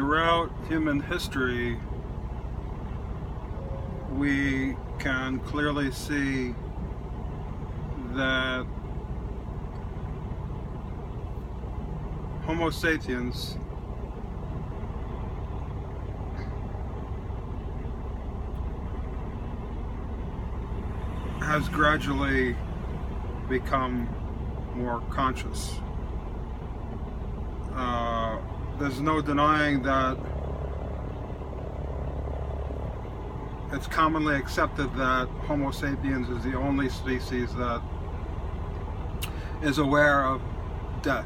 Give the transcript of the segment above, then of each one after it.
throughout human history, we can clearly see that Homo sapiens has gradually become more conscious. There's no denying that it's commonly accepted that Homo sapiens is the only species that is aware of death.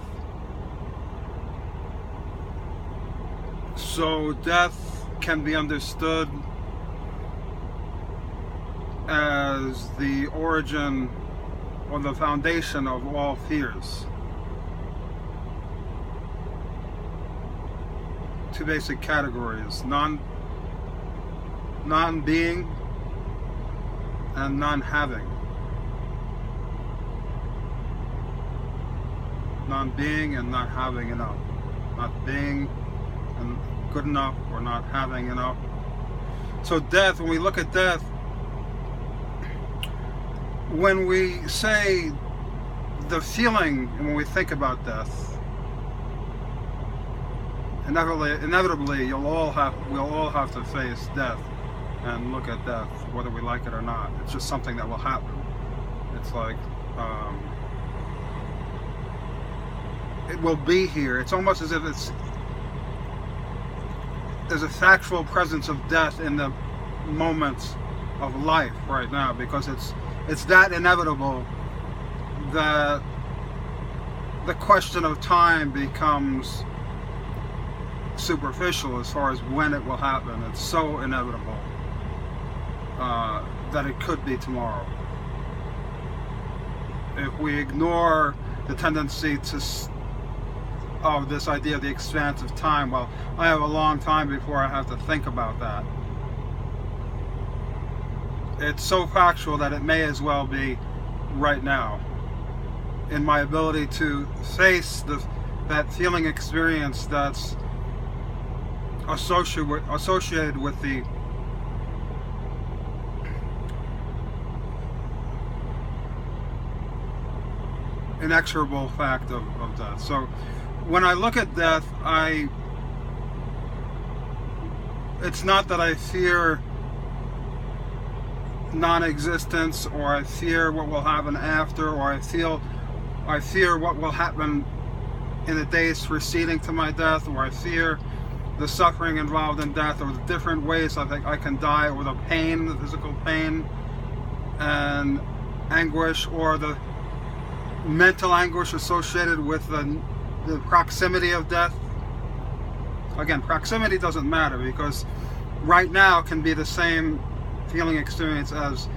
So death can be understood as the origin or the foundation of all fears. Two basic categories: non-being and non-having. Non-being and not having enough. Not being and good enough or not having enough. So death, when we look at death, when we say the feeling, and when we think about death, inevitably we'll all have to face death and look at death, whether we like it or not. It's just something that will happen. It's like it will be here. It's almost as if there's a factual presence of death in the moments of life right now, because it's that inevitable that the question of time becomes superficial as far as when it will happen. It's so inevitable that it could be tomorrow. If we ignore the tendency of this idea of the expanse of time, well, I have a long time before I have to think about that. It's so factual that it may as well be right now. In my ability to face that feeling experience that's associated with the inexorable fact of death. So when I look at death, it's not that I fear non-existence, or I fear what will happen after, or I fear what will happen in the days preceding to my death, or I fear the suffering involved in death, or the different ways I think I can die, or the pain, the physical pain and anguish, or the mental anguish associated with the proximity of death. Again, proximity doesn't matter, because right now can be the same feeling experience as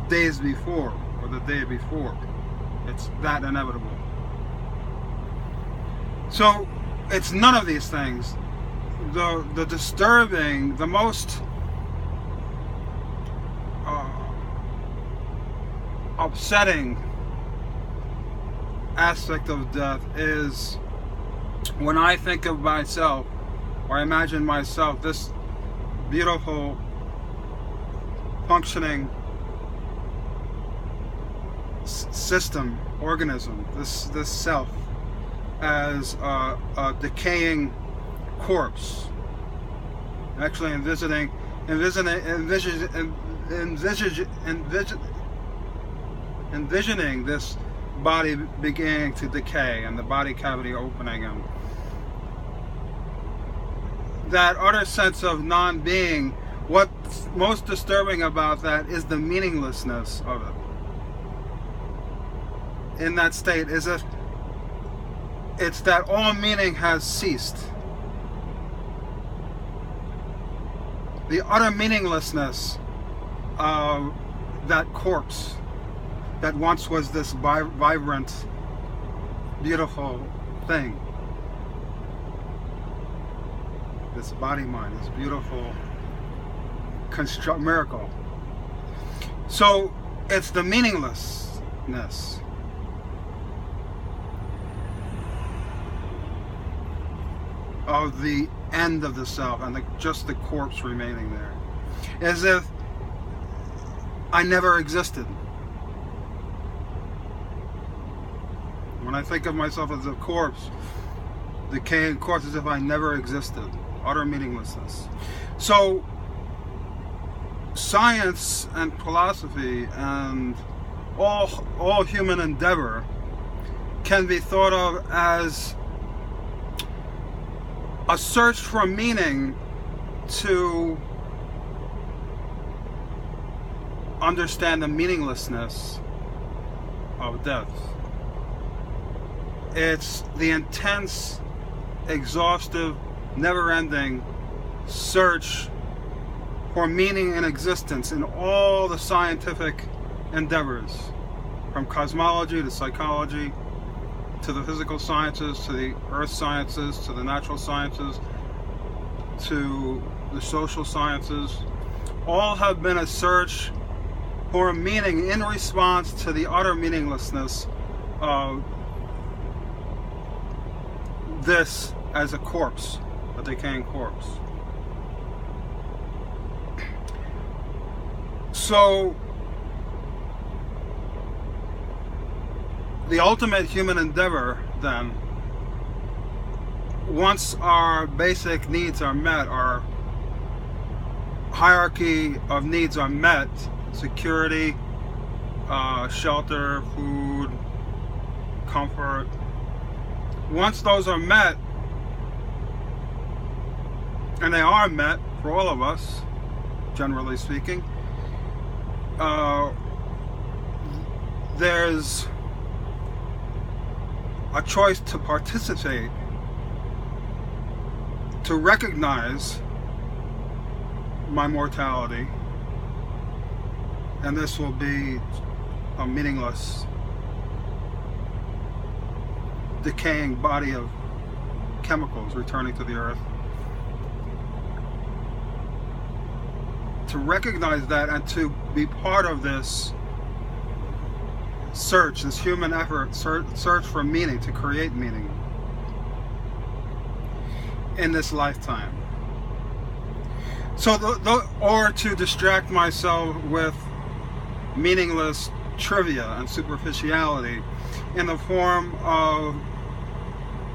days before or the day before. It's that inevitable. So it's none of these things. The disturbing, the most upsetting aspect of death is when I think of myself, or I imagine myself, this beautiful, functioning system, organism, this self, as a decaying corpse. Actually envisioning this body beginning to decay and the body cavity opening, and that utter sense of non-being. What's most disturbing about that is the meaninglessness of it. In that state, as if it's that all meaning has ceased. The utter meaninglessness of that corpse that once was this vibrant, beautiful thing. This body mind, this beautiful miracle. So it's the meaninglessness. of the end of the self and just the corpse remaining there. As if I never existed. When I think of myself as a corpse, decaying corpse, as if I never existed. Utter meaninglessness. So, science and philosophy and all human endeavor can be thought of as a search for meaning to understand the meaninglessness of death. It's the intense, exhaustive, never-ending search for meaning in existence in all the scientific endeavors, from cosmology to psychology, to the physical sciences, to the earth sciences, to the natural sciences, to the social sciences. All have been a search for meaning in response to the utter meaninglessness of this as a corpse, a decaying corpse. So, the ultimate human endeavor, then, once our basic needs are met, our hierarchy of needs are met, security, shelter, food, comfort, once those are met, and they are met for all of us, generally speaking, there's a choice to participate, to recognize my mortality, and this will be a meaningless, decaying body of chemicals returning to the earth. To recognize that and to be part of this search, this human effort, search for meaning, to create meaning in this lifetime. So, or to distract myself with meaningless trivia and superficiality in the form of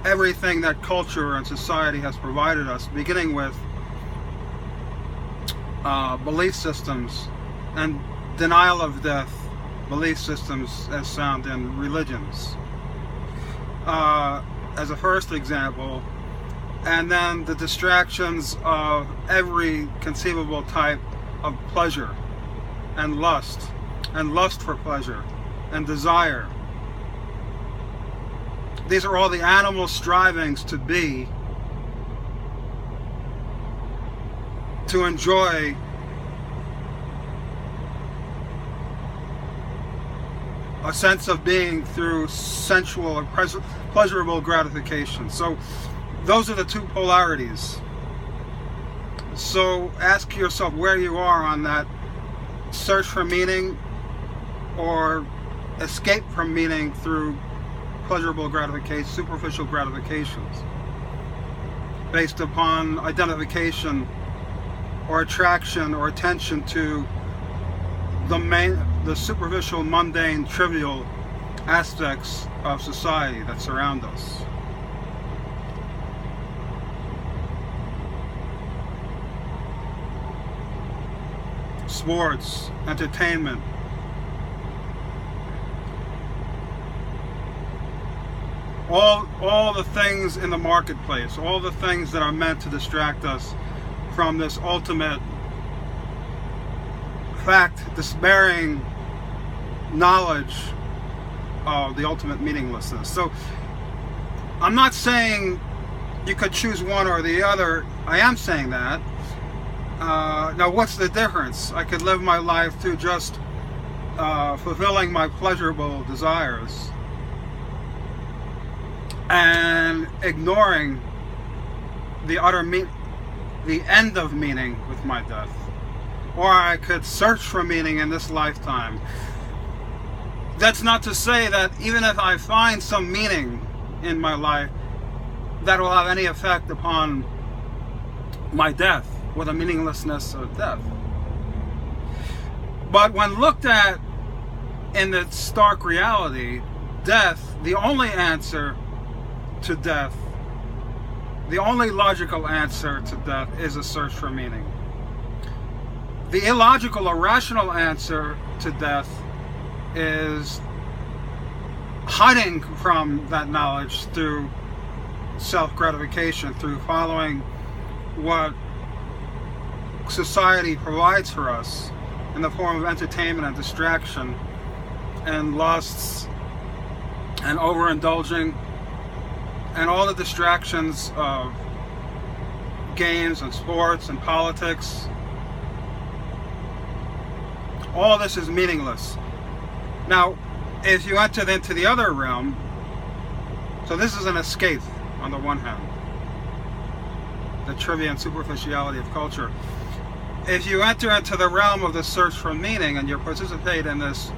everything that culture and society has provided us, beginning with belief systems and denial of death belief systems as found in religions, as a first example, and then the distractions of every conceivable type of pleasure and lust for pleasure and desire. These are all the animal strivings to be, to enjoy a sense of being through sensual and pleasurable gratification. So those are the two polarities. So ask yourself where you are on that search for meaning or escape from meaning through pleasurable gratification, superficial gratifications, based upon identification or attraction or attention to the superficial, mundane, trivial aspects of society that surround us. Sports, entertainment, all the things in the marketplace, all the things that are meant to distract us from this ultimate fact, despairing knowledge of the ultimate meaninglessness. So I'm not saying you could choose one or the other. I am saying that. Now what's the difference? I could live my life through just fulfilling my pleasurable desires and ignoring the end of meaning with my death. Or I could search for meaning in this lifetime. That's not to say that even if I find some meaning in my life, that will have any effect upon my death or the meaninglessness of death. But when looked at in its stark reality, death, the only answer to death, the only logical answer to death is a search for meaning. The illogical or rational answer to death is hiding from that knowledge through self-gratification, through following what society provides for us in the form of entertainment and distraction and lusts and overindulging and all the distractions of games and sports and politics. All this is meaningless. Now, if you entered into the other realm, so this is an escape on the one hand, the trivia and superficiality of culture. If you enter into the realm of the search for meaning and you participate in this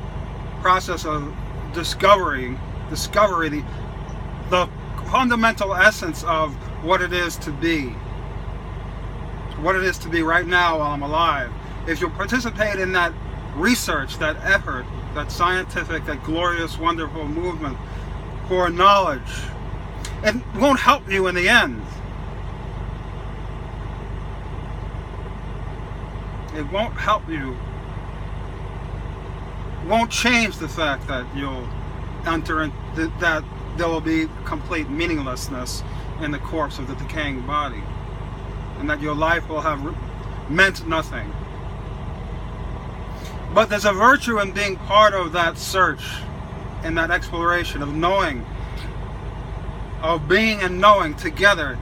process of discovery, the fundamental essence of what it is to be right now while I'm alive, if you participate in that research, that effort, that scientific, that glorious, wonderful movement for knowledge, it won't help you in the end. It won't help you. It won't change the fact that you'll enter in, that there will be complete meaninglessness in the corpse of the decaying body, and that your life will have meant nothing. But there's a virtue in being part of that search, in that exploration of knowing, of being and knowing together,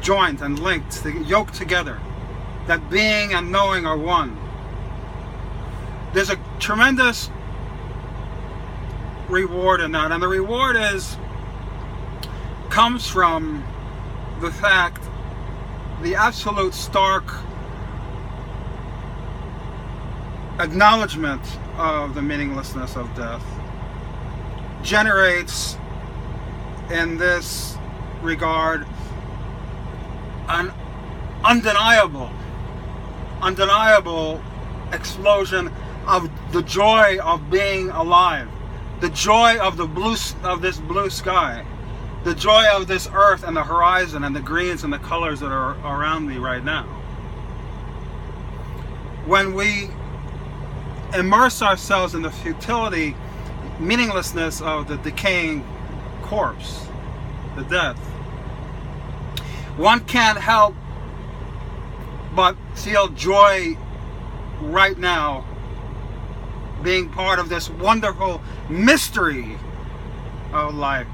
joined and linked, yoked together. That being and knowing are one. There's a tremendous reward in that, and the reward comes from the fact, the absolute stark acknowledgement of the meaninglessness of death generates in this regard an undeniable explosion of the joy of being alive, the joy of this blue sky, the joy of this earth and the horizon and the greens and the colors that are around me right now. When we immerse ourselves in the futility, meaninglessness of the decaying corpse, the death, one can't help but feel joy right now being part of this wonderful mystery of life.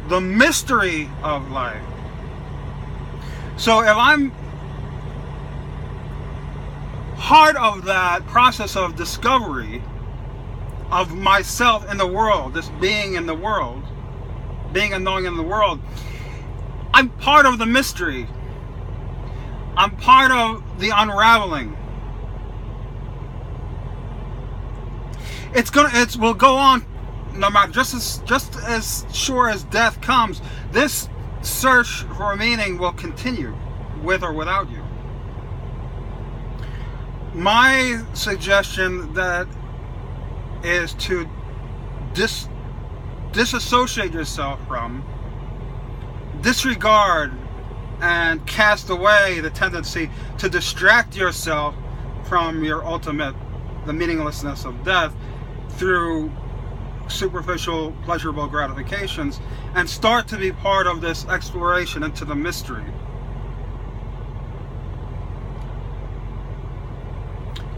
The mystery of life. So if I'm part of that process of discovery of myself in the world, this being in the world, being and knowing in the world, I'm part of the mystery. I'm part of the unraveling. It will go on no matter, just as sure as death comes. This search for meaning will continue with or without you. My suggestion that is to disassociate yourself from, disregard and cast away the tendency to distract yourself from your ultimate, the meaninglessness of death, through superficial pleasurable gratifications, and start to be part of this exploration into the mystery.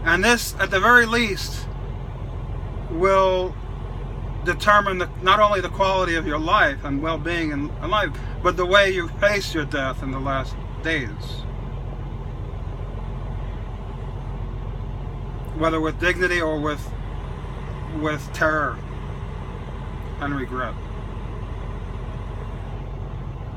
And this, at the very least, will determine not only the quality of your life and well-being in life, but the way you face your death in the last days. Whether with dignity or with terror and regret.